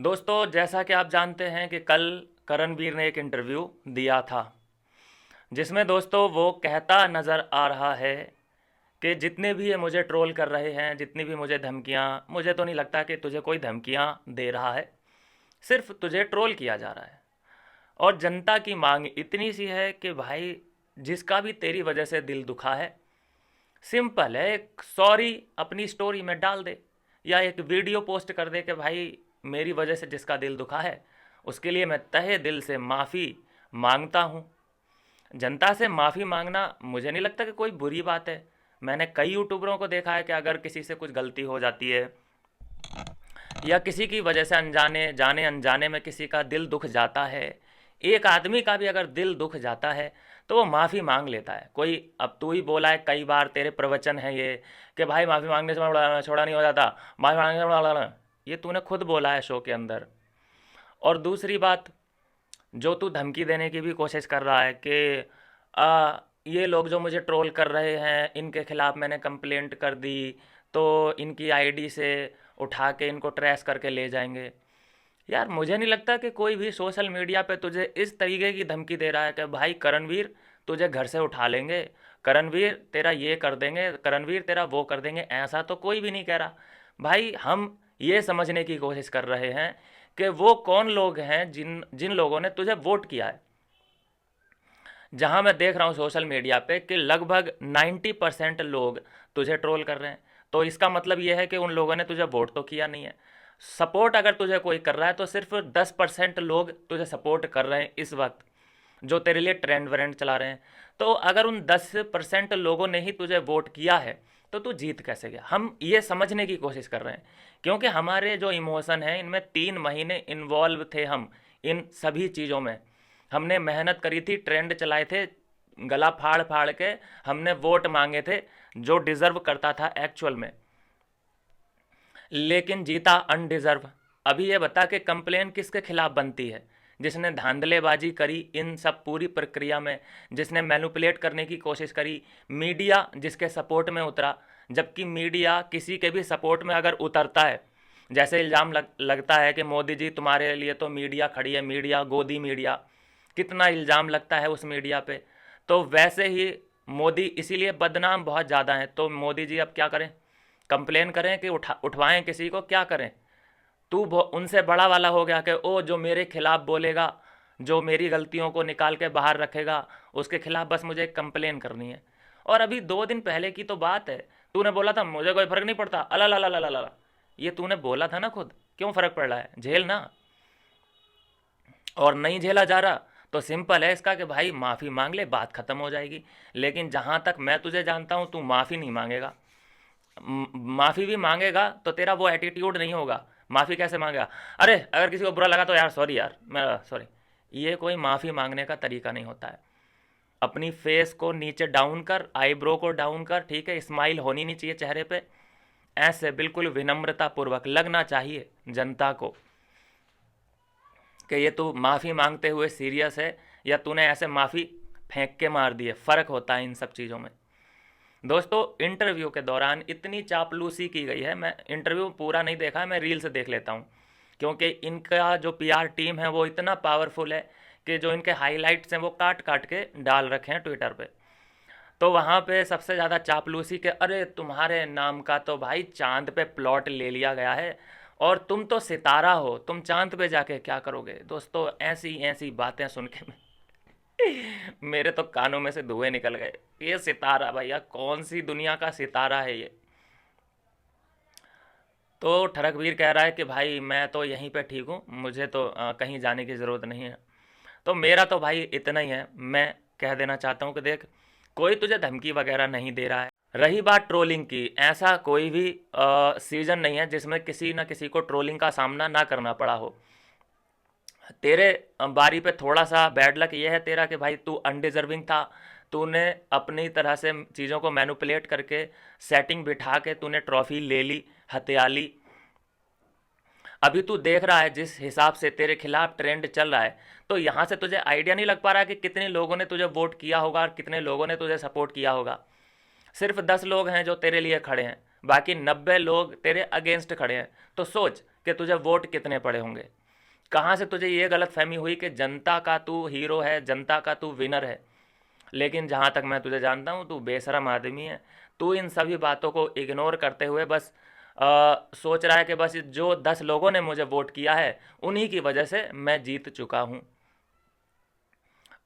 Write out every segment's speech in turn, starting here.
दोस्तों, जैसा कि आप जानते हैं कि कल करणवीर ने एक इंटरव्यू दिया था, जिसमें दोस्तों वो कहता नज़र आ रहा है कि जितने भी ये मुझे ट्रोल कर रहे हैं, जितनी भी मुझे धमकियाँ, मुझे तो नहीं लगता कि तुझे कोई धमकियाँ दे रहा है, सिर्फ तुझे ट्रोल किया जा रहा है। और जनता की मांग इतनी सी है कि भाई, जिसका भी तेरी वजह से दिल दुखा है, सिंपल है, एक सॉरी अपनी स्टोरी में डाल दे या एक वीडियो पोस्ट कर दे कि भाई, मेरी वजह से जिसका दिल दुखा है उसके लिए मैं तहे दिल से माफ़ी मांगता हूँ। जनता से माफ़ी मांगना मुझे नहीं लगता कि कोई बुरी बात है। मैंने कई यूट्यूबरों को देखा है कि अगर किसी से कुछ गलती हो जाती है या किसी की वजह से अनजाने जाने अनजाने में किसी का दिल दुख जाता है, एक आदमी का भी अगर दिल दुख जाता है तो वो माफ़ी मांग लेता है। कोई, अब तू ही बोला है कई बार, तेरे प्रवचन है ये कि भाई माफ़ी मांगने से छोड़ा नहीं हो जाता, माफ़ी मांगने से ये तूने खुद बोला है शो के अंदर। और दूसरी बात, जो तू धमकी देने की भी कोशिश कर रहा है कि ये लोग जो मुझे ट्रोल कर रहे हैं इनके खिलाफ़ मैंने कंप्लेंट कर दी तो इनकी आईडी से उठा के इनको ट्रेस करके ले जाएंगे। यार, मुझे नहीं लगता कि कोई भी सोशल मीडिया पे तुझे इस तरीके की धमकी दे रहा है कि भाई करणवीर, तुझे घर से उठा लेंगे, करणवीर तेरा ये कर देंगे, करणवीर तेरा वो कर देंगे। ऐसा तो कोई भी नहीं कह रहा। भाई, हम ये समझने की कोशिश कर रहे हैं कि वो कौन लोग हैं जिन जिन लोगों ने तुझे वोट किया है। जहां मैं देख रहा हूँ सोशल मीडिया पे कि लगभग 90% लोग तुझे ट्रोल कर रहे हैं, तो इसका मतलब ये है कि उन लोगों ने तुझे वोट तो किया नहीं है। सपोर्ट अगर तुझे कोई कर रहा है तो सिर्फ 10% लोग तुझे सपोर्ट कर रहे हैं इस वक्त, जो तेरे लिए ट्रेंड व्रेंड चला रहे हैं। तो अगर उन 10% लोगों ने ही तुझे वोट किया है तो तू जीत कैसे गया? हम ये समझने की कोशिश कर रहे हैं, क्योंकि हमारे जो इमोशन हैं इनमें 3 महीने इन्वॉल्व थे हम, इन सभी चीज़ों में हमने मेहनत करी थी, ट्रेंड चलाए थे, गला फाड़ फाड़ के हमने वोट मांगे थे जो डिज़र्व करता था एक्चुअल में, लेकिन जीता अनडिज़र्व। अभी ये बता कि कंप्लेन किसके खिलाफ बनती है? जिसने धांधलेबाजी करी इन सब पूरी प्रक्रिया में, जिसने मैनिपुलेट करने की कोशिश करी, मीडिया जिसके सपोर्ट में उतरा। जबकि मीडिया किसी के भी सपोर्ट में अगर उतरता है, जैसे इल्ज़ाम लगता है कि मोदी जी तुम्हारे लिए तो मीडिया खड़ी है, मीडिया गोदी मीडिया, कितना इल्ज़ाम लगता है उस मीडिया पे, तो वैसे ही मोदी इसीलिए बदनाम बहुत ज़्यादा हैं। तो मोदी जी अब क्या करें? कंप्लेन करें कि उठवाएं किसी को? क्या करें? तू उनसे बड़ा वाला हो गया कि ओ जो मेरे खिलाफ बोलेगा, जो मेरी गलतियों को निकाल के बाहर रखेगा, उसके खिलाफ बस मुझे कंप्लेन करनी है। और अभी 2 दिन पहले की तो बात है, तूने बोला था मुझे कोई फ़र्क नहीं पड़ता, अला ला ला ला ला ला। ये तूने बोला था ना खुद, क्यों फ़र्क पड़ रहा है? झेल ना। और नहीं झेला जा रहा तो सिंपल है इसका कि भाई माफ़ी मांग ले, बात ख़त्म हो जाएगी। लेकिन जहाँ तक मैं तुझे जानता हूँ, तू माफ़ी नहीं मांगेगा। माफ़ी भी मांगेगा तो तेरा वो एटीट्यूड नहीं होगा। माफ़ी कैसे मांगेगा? अरे अगर किसी को बुरा लगा तो यार सॉरी, यार मैं सॉरी। ये कोई माफ़ी मांगने का तरीका नहीं होता है। अपनी फेस को नीचे डाउन कर, आईब्रो को डाउन कर, ठीक है, स्माइल होनी नहीं चाहिए चेहरे पे, ऐसे बिल्कुल विनम्रता पूर्वक लगना चाहिए जनता को कि ये तू माफ़ी मांगते हुए सीरियस है या तूने ऐसे माफ़ी फेंक के मार दी है। फ़र्क होता है इन सब चीज़ों में। दोस्तों, इंटरव्यू के दौरान इतनी चापलूसी की गई है, मैं इंटरव्यू पूरा नहीं देखा है, मैं रील से देख लेता हूँ, क्योंकि इनका जो पीआर टीम है वो इतना पावरफुल है कि जो इनके हाइलाइट्स हैं वो काट काट के डाल रखे हैं ट्विटर पे। तो वहाँ पे सबसे ज़्यादा चापलूसी के, अरे तुम्हारे नाम का तो भाई चांद पे प्लॉट ले लिया गया है और तुम तो सितारा हो, तुम चांद पे जाके क्या करोगे? दोस्तों, ऐसी ऐसी बातें सुन के मेरे तो कानों में से धुएं निकल गए। ये सितारा भैया, कौन सी दुनिया का सितारा है ये? तो ठरकवीर कह रहा है कि भाई मैं तो यहीं पे ठीक हूँ, मुझे तो कहीं जाने की ज़रूरत नहीं है। तो मेरा तो भाई इतना ही है, मैं कह देना चाहता हूँ कि देख, कोई तुझे धमकी वगैरह नहीं दे रहा है। रही बात ट्रोलिंग की, ऐसा कोई भी सीज़न नहीं है जिसमें किसी न किसी को ट्रोलिंग का सामना ना करना पड़ा हो। तेरे बारी पे थोड़ा सा बैड लक ये है तेरा कि भाई तू अनडिजर्विंग था। तूने अपनी तरह से चीज़ों को मैनुपुलेट करके सेटिंग बिठा के तूने ट्रॉफी ले ली, हत्या ली। अभी तू देख रहा है जिस हिसाब से तेरे खिलाफ ट्रेंड चल रहा है, तो यहाँ से तुझे आइडिया नहीं लग पा रहा कि कितने लोगों ने तुझे वोट किया होगा और कितने लोगों ने तुझे सपोर्ट किया होगा। सिर्फ 10 लोग हैं जो तेरे लिए खड़े हैं, बाकी 90 लोग तेरे अगेंस्ट खड़े हैं। तो सोच कि तुझे वोट कितने पड़े होंगे। कहाँ से तुझे ये गलतफहमी हुई कि जनता का तू हीरो है, जनता का तू विनर है। लेकिन जहाँ तक मैं तुझे जानता हूँ, तू बेशरम आदमी है। तू इन सभी बातों को इग्नोर करते हुए बस सोच रहा है कि बस जो 10 लोगों ने मुझे वोट किया है उन्हीं की वजह से मैं जीत चुका हूँ,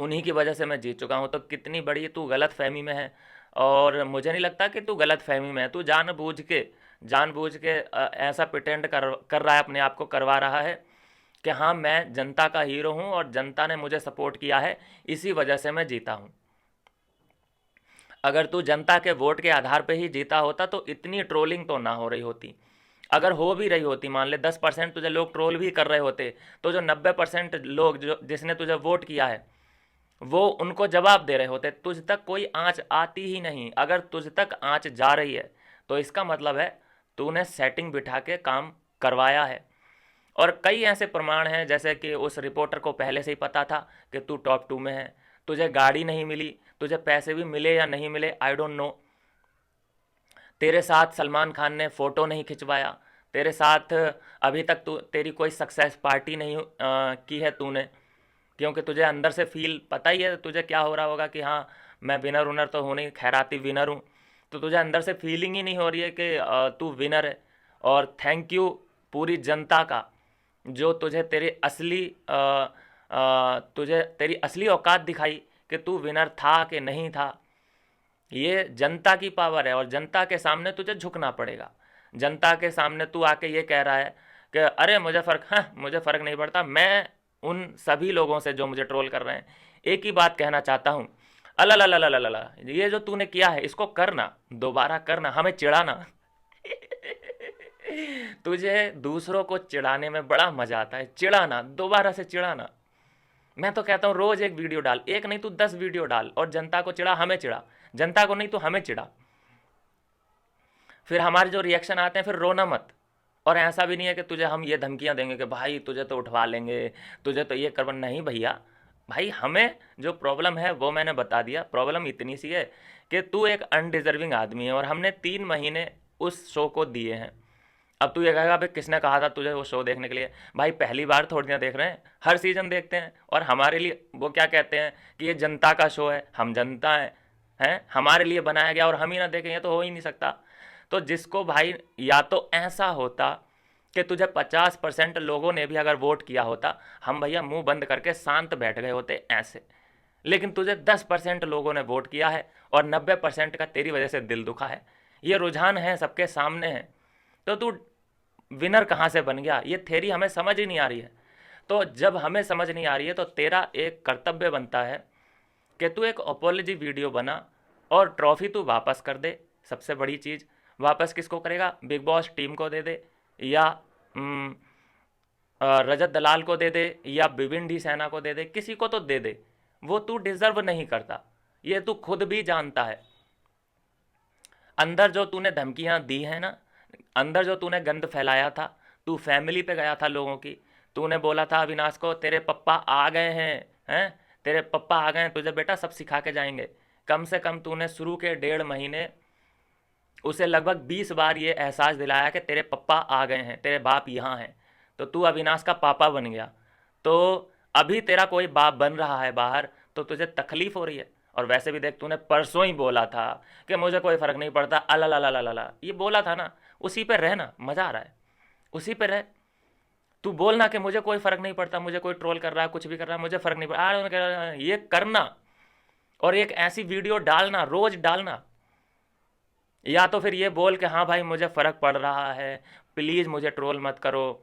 उन्हीं की वजह से मैं जीत चुका हूँ। तो कितनी बड़ी तू गलत फहमी में है। और मुझे नहीं लगता कि तू गलत फहमी में है। तू जानबूझ के ऐसा प्रिटेंड कर रहा है, अपने आप को करवा रहा है कि हाँ मैं जनता का हीरो हूँ और जनता ने मुझे सपोर्ट किया है, इसी वजह से मैं जीता हूँ। अगर तू जनता के वोट के आधार पे ही जीता होता तो इतनी ट्रोलिंग तो ना हो रही होती। अगर हो भी रही होती, मान ले 10% तुझे लोग ट्रोल भी कर रहे होते, तो जो 90% लोग जो जिसने तुझे वोट किया है वो उनको जवाब दे रहे होते। तुझ तक कोई आंच आती ही नहीं। अगर तुझ तक आंच जा रही है तो इसका मतलब है तूने सेटिंग बिठा के काम करवाया है। और कई ऐसे प्रमाण हैं, जैसे कि उस रिपोर्टर को पहले से ही पता था कि तू टॉप 2 में है, तुझे गाड़ी नहीं मिली, तुझे पैसे भी मिले या नहीं मिले आई डोंट नो, तेरे साथ सलमान खान ने फ़ोटो नहीं खिंचवाया, तेरे साथ अभी तक तू तेरी कोई सक्सेस पार्टी नहीं की है तूने, क्योंकि तुझे अंदर से फील पता ही है तुझे क्या हो रहा होगा कि हाँ मैं विनर उनर तो हूँ नहीं, खैराती विनर हूँ। तो तुझे अंदर से फीलिंग ही नहीं हो रही है कि तू विनर है। और थैंक यू पूरी जनता का, जो तुझे तुझे तेरी असली औकात दिखाई कि तू विनर था कि नहीं था। ये जनता की पावर है और जनता के सामने तुझे झुकना पड़ेगा। जनता के सामने तू आके ये कह रहा है कि अरे मुझे फ़र्क नहीं पड़ता। मैं उन सभी लोगों से जो मुझे ट्रोल कर रहे हैं एक ही बात कहना चाहता हूँ, अल्लाह, ये जो तूने किया है इसको करना, दोबारा करना, हमें चिढ़ाना। तुझे दूसरों को चिढ़ाने में बड़ा मजा आता है, चिढ़ाना, दोबारा से चिढ़ाना। मैं तो कहता हूँ रोज एक वीडियो डाल, एक नहीं तू 10 वीडियो डाल और जनता को चिढ़ा, हमें चिढ़ा। जनता को नहीं तो हमें चिढ़ा। फिर हमारे जो रिएक्शन आते हैं फिर रोना मत। और ऐसा भी नहीं है कि तुझे हम ये धमकियां देंगे कि भाई तुझे तो उठवा लेंगे, तुझे तो ये करवा, नहीं भैया। भाई हमें जो प्रॉब्लम है वो मैंने बता दिया। प्रॉब्लम इतनी सी है कि तू एक अनडिजर्विंग आदमी है और हमने 3 महीने उस शो को दिए हैं। अब तू ये कहेगा भाई किसने कहा था तुझे वो शो देखने के लिए। भाई पहली बार थोड़ी ना देख रहे हैं, हर सीजन देखते हैं। और हमारे लिए वो क्या कहते हैं कि ये जनता का शो है, हम जनता हैं, हमारे लिए बनाया गया और हम ही ना देखें, ये तो हो ही नहीं सकता। तो जिसको भाई, या तो ऐसा होता कि तुझे 50% लोगों ने भी अगर वोट किया होता, हम भैया मुंह बंद करके शांत बैठ गए होते ऐसे। लेकिन तुझे 10% लोगों ने वोट किया है और 90% का तेरी वजह से दिल दुखा है। ये रुझान है, सबके सामने है। तो तू विनर कहाँ से बन गया, ये थेरी हमें समझ ही नहीं आ रही है। तो जब हमें समझ नहीं आ रही है तो तेरा एक कर्तव्य बनता है कि तू एक अपोलॉजी वीडियो बना और ट्रॉफी तू वापस कर दे। सबसे बड़ी चीज़, वापस किसको करेगा? बिग बॉस टीम को दे दे, या रजत दलाल को दे दे, या बिबिन डी सेना को दे दे, किसी को तो दे दे। वो तू डिजर्व नहीं करता, ये तू खुद भी जानता है। अंदर जो तूने धमकियां दी हैं ना, अंदर जो तूने गंद फैलाया था, तू फैमिली पे गया था लोगों की, तूने बोला था अविनाश को तेरे पप्पा आ गए हैं, तेरे पप्पा आ गए हैं, तुझे बेटा सब सिखा के जाएंगे। कम से कम तूने शुरू के 1.5 महीने उसे लगभग 20 बार ये एहसास दिलाया कि तेरे पप्पा आ गए हैं, तेरे बाप यहाँ हैं। तो तू अविनाश का पापा बन गया। तो अभी तेरा कोई बाप बन रहा है बाहर तो तुझे तकलीफ हो रही है। और वैसे भी देख, तूने परसों ही बोला था कि मुझे कोई फ़र्क नहीं पड़ता, अला ये बोला था ना, उसी पे रहना, मज़ा आ रहा है, उसी पे रह। तू बोलना कि मुझे कोई फ़र्क नहीं पड़ता, मुझे कोई ट्रोल कर रहा है, कुछ भी कर रहा है, मुझे फ़र्क नहीं पड़ा, ये करना। और एक ऐसी वीडियो डालना, रोज़ डालना। या तो फिर ये बोल के हाँ भाई मुझे फ़र्क पड़ रहा है, प्लीज़ मुझे ट्रोल मत करो,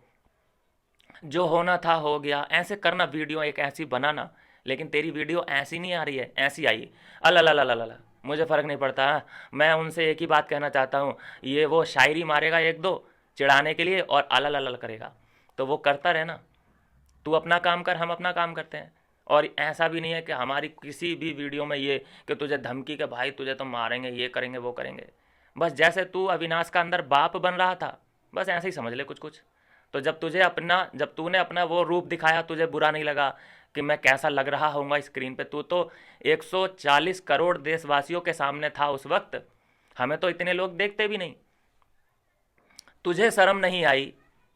जो होना था हो गया, ऐसे करना। वीडियो एक ऐसी बनाना। लेकिन तेरी वीडियो ऐसी नहीं आ रही है, ऐसी आई, अल्लाह मुझे फ़र्क नहीं पड़ता, मैं उनसे एक ही बात कहना चाहता हूँ। ये वो शायरी मारेगा एक दो चिढ़ाने के लिए और अल्लाह करेगा, तो वो करता रहना। तू अपना काम कर, हम अपना काम करते हैं। और ऐसा भी नहीं है कि हमारी किसी भी वीडियो में ये कि तुझे धमकी के भाई तुझे तो मारेंगे, ये करेंगे, वो करेंगे। बस जैसे तू अविनाश का अंदर बाप बन रहा था, बस ऐसे ही समझ ले कुछ कुछ। तो जब तूने अपना वो रूप दिखाया, तुझे बुरा नहीं लगा कि मैं कैसा लग रहा होऊंगा स्क्रीन पे। तू तो 140 करोड़ देशवासियों के सामने था उस वक्त, हमें तो इतने लोग देखते भी नहीं। तुझे शर्म नहीं आई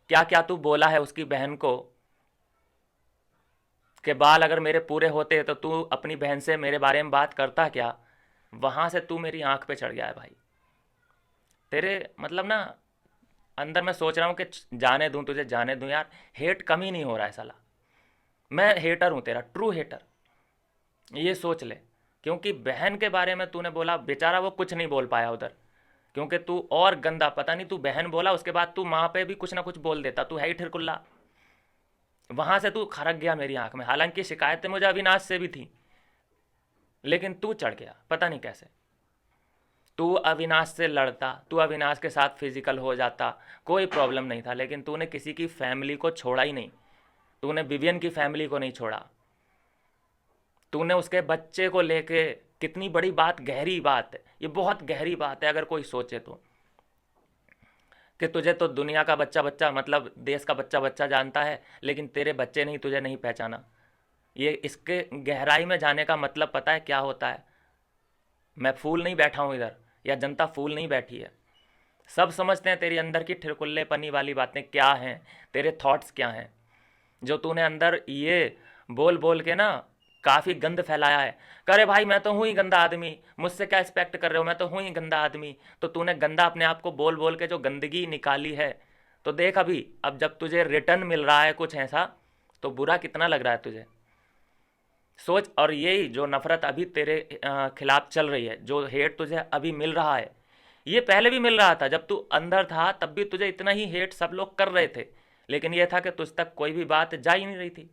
क्या क्या तू बोला है उसकी बहन को कि बाल अगर मेरे पूरे होते तो तू अपनी बहन से मेरे बारे में बात करता क्या। वहां से तू मेरी आंख पे चढ़ गया है भाई। तेरे मतलब ना, अंदर मैं सोच रहा हूँ कि जाने दूं तुझे, जाने दूं यार। हेट कम ही नहीं हो रहा है साला। मैं हेटर हूँ तेरा, ट्रू हेटर। ये सोच ले। क्योंकि बहन के बारे में तूने बोला, बेचारा वो कुछ नहीं बोल पाया उधर। क्योंकि तू और गंदा, पता नहीं, तू बहन बोला उसके बाद तू माँ पे भी कुछ ना कुछ बोल देता, तू है ही ठिरकुल्ला। वहां से तू खरक गया मेरी आंख में। हालांकि शिकायतें मुझे अविनाश से भी थी, लेकिन तू चढ़ गया पता नहीं कैसे। तू अविनाश से लड़ता, तू अविनाश के साथ फिजिकल हो जाता, कोई प्रॉब्लम नहीं था। लेकिन तूने किसी की फैमिली को छोड़ा ही नहीं। तूने विवियन की फैमिली को नहीं छोड़ा। तूने उसके बच्चे को लेके, कितनी बड़ी बात, गहरी बात है ये, बहुत गहरी बात है अगर कोई सोचे तो। कि तुझे तो दुनिया का बच्चा बच्चा, मतलब देश का बच्चा बच्चा जानता है, लेकिन तेरे बच्चे नहीं तुझे नहीं पहचाना। ये इसके गहराई में जाने का मतलब पता है क्या होता है। मैं फूल नहीं बैठा हूँ इधर, या जनता फूल नहीं बैठी है। सब समझते हैं तेरी अंदर की ठिरकुल्लेपनी वाली बातें क्या हैं, तेरे थॉट्स क्या हैं, जो तूने अंदर ये बोल बोल के ना काफ़ी गंद फैलाया है। करे भाई मैं तो हूँ ही गंदा आदमी, मुझसे क्या एक्सपेक्ट कर रहे हो, मैं तो हूँ ही गंदा आदमी। तो तूने गंदा अपने आप को बोल बोल के जो गंदगी निकाली है, तो देख अभी, अब जब तुझे रिटर्न मिल रहा है कुछ ऐसा, तो बुरा कितना लग रहा है तुझे, सोच। और यही जो नफरत अभी तेरे खिलाफ चल रही है, जो हेट तुझे अभी मिल रहा है, ये पहले भी मिल रहा था। जब तू अंदर था तब भी तुझे इतना ही हेट सब लोग कर रहे थे, लेकिन ये था कि तुझ तक कोई भी बात जा ही नहीं रही थी।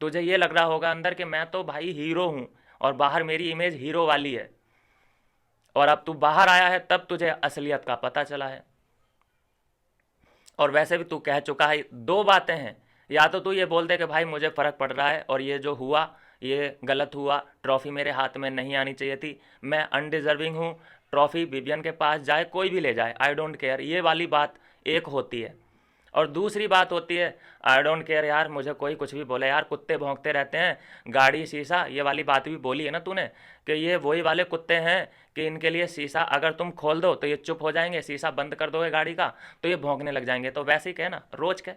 तुझे ये लग रहा होगा अंदर कि मैं तो भाई हीरो हूँ, और बाहर मेरी इमेज हीरो वाली है। और अब तू बाहर आया है तब तुझे असलियत का पता चला है। और वैसे भी तू कह चुका है, दो बातें हैं। या तो तू ये बोल दे कि भाई मुझे फ़र्क पड़ रहा है और ये जो हुआ ये गलत हुआ, ट्रॉफ़ी मेरे हाथ में नहीं आनी चाहिए थी, मैं अनडिज़र्विंग हूँ, ट्रॉफ़ी विवियन के पास जाए, कोई भी ले जाए, आई डोंट केयर, ये वाली बात एक होती है। और दूसरी बात होती है, आई डोंट केयर यार, मुझे कोई कुछ भी बोले यार, कुत्ते भौंकते रहते हैं, गाड़ी शीशा, ये वाली बात भी बोली है ना तूने, कि ये वही वाले कुत्ते हैं कि इनके लिए शीशा अगर तुम खोल दो तो ये चुप हो जाएंगे, शीशा बंद कर दोगे गाड़ी का तो ये भौंकने लग जाएंगे। तो वैसे ही कह ना, रोज कह,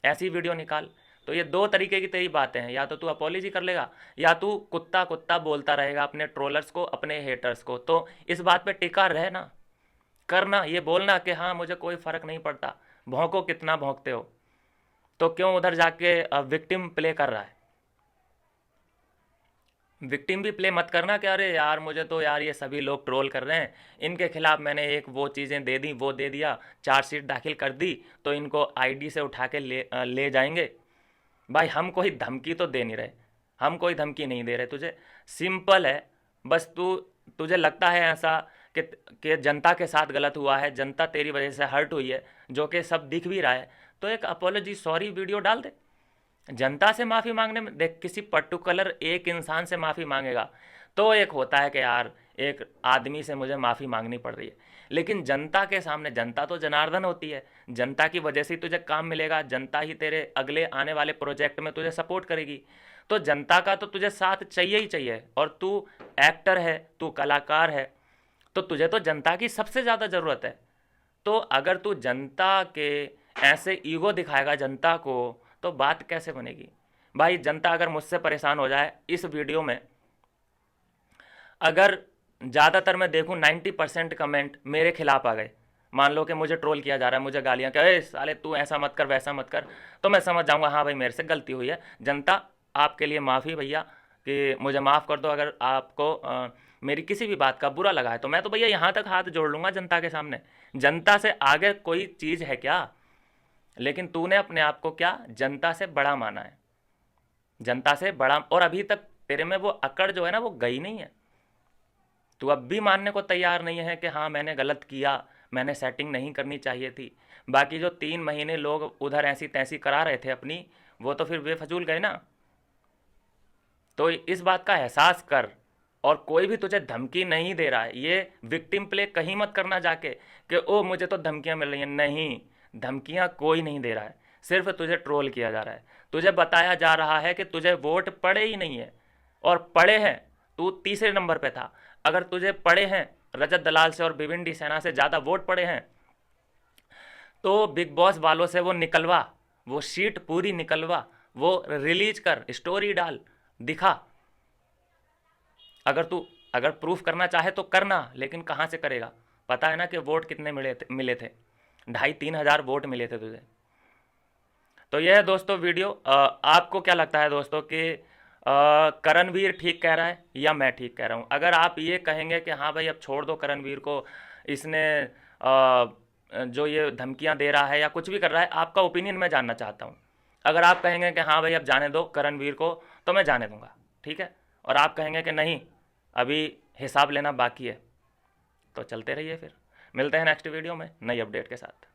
ऐसी वीडियो निकाल। तो ये दो तरीके की तेरी बातें हैं, या तो तू अपॉलोजी कर लेगा, या तू कुत्ता कुत्ता बोलता रहेगा अपने ट्रोलर्स को, अपने हेटर्स को। तो इस बात पे टिका रहे ना, करना, ये बोलना कि हाँ मुझे कोई फ़र्क नहीं पड़ता, भौंको कितना भौंकते हो। तो क्यों उधर जाके विक्टिम प्ले कर रहा है। विक्टिम भी प्ले मत करना कि अरे यार मुझे तो यार ये सभी लोग ट्रोल कर रहे हैं, इनके खिलाफ मैंने एक वो चीज़ें दे दी, वो दे दिया, चार्जशीट दाखिल कर दी, तो इनको आईडी से उठा के ले जाएंगे। भाई हम कोई धमकी तो दे नहीं रहे, हम कोई धमकी नहीं दे रहे तुझे। सिंपल है, बस तुझे लगता है ऐसा कि जनता के साथ गलत हुआ है, जनता तेरी वजह से हर्ट हुई है, जो कि सब दिख भी रहा है, तो एक अपोलॉजी सॉरी वीडियो डाल दे। जनता से माफ़ी मांगने में देख, किसी पर्टिकुलर एक इंसान से माफ़ी मांगेगा तो एक होता है कि यार एक आदमी से मुझे माफ़ी मांगनी पड़ रही है, लेकिन जनता के सामने, जनता तो जनार्दन होती है, जनता की वजह से ही तुझे काम मिलेगा, जनता ही तेरे अगले आने वाले प्रोजेक्ट में तुझे सपोर्ट करेगी। तो जनता का तो तुझे साथ चाहिए ही चाहिए, और तू एक्टर है, तू कलाकार है, तो तुझे तो जनता की सबसे ज़्यादा ज़रूरत है। तो अगर तू जनता के ऐसे ईगो दिखाएगा जनता को, तो बात कैसे बनेगी। भाई जनता अगर मुझसे परेशान हो जाए इस वीडियो में, अगर ज़्यादातर मैं देखूं 90% कमेंट मेरे खिलाफ आ गए, मान लो कि मुझे ट्रोल किया जा रहा है, मुझे गालियाँ, कहे साले तू ऐसा मत कर वैसा मत कर, तो मैं समझ जाऊंगा हाँ भाई मेरे से गलती हुई है, जनता आपके लिए माफ़ी भैया, कि मुझे माफ़ कर दो अगर आपको मेरी किसी भी बात का बुरा लगा है। तो मैं तो भैया यहाँ तक हाथ जोड़ लूँगा जनता के सामने, जनता से आगे कोई चीज़ है क्या। लेकिन तूने अपने आप को क्या जनता से बड़ा माना है, जनता से बड़ा, और अभी तक तेरे में वो अकड़ जो है ना वो गई नहीं है। तू अब भी मानने को तैयार नहीं है कि हाँ मैंने गलत किया, मैंने सेटिंग नहीं करनी चाहिए थी। बाकी जो 3 महीने लोग उधर ऐसी तैसी करा रहे थे अपनी, वो तो फिर बेफजूल गए ना। तो इस बात का एहसास कर, और कोई भी तुझे धमकी नहीं दे रहा है, ये विक्टिम प्ले कहीं मत करना जाके कि ओ मुझे तो धमकियां मिल रही हैं। नहीं, धमकियां कोई नहीं दे रहा है, सिर्फ तुझे ट्रोल किया जा रहा है। तुझे बताया जा रहा है कि तुझे वोट पड़े ही नहीं है, और पड़े हैं, तू तीसरे नंबर पे था। अगर तुझे पड़े हैं रजत दलाल से और भिविंडी सेना से ज़्यादा वोट पड़े हैं, तो बिग बॉस वालों से वो निकलवा, वो शीट पूरी निकलवा, वो रिलीज कर, स्टोरी डाल, दिखा। अगर प्रूफ करना चाहे तो करना, लेकिन कहाँ से करेगा? पता है ना कि वोट कितने मिले थे 2,500-3,000 वोट मिले थे तुझे। तो यह है दोस्तों वीडियो। आपको क्या लगता है दोस्तों कि करणवीर ठीक कह रहा है या मैं ठीक कह रहा हूँ? अगर आप ये कहेंगे कि हाँ भाई अब छोड़ दो करणवीर को, इसने जो ये धमकियाँ दे रहा है या कुछ भी कर रहा है, आपका ओपिनियन मैं जानना चाहता हूँ। अगर आप कहेंगे कि हाँ भाई अब जाने दो करणवीर को, तो मैं जाने दूंगा, ठीक है। और आप कहेंगे कि नहीं, अभी हिसाब लेना बाकी है, तो चलते रहिए। फिर मिलते हैं नेक्स्ट वीडियो में नई अपडेट के साथ।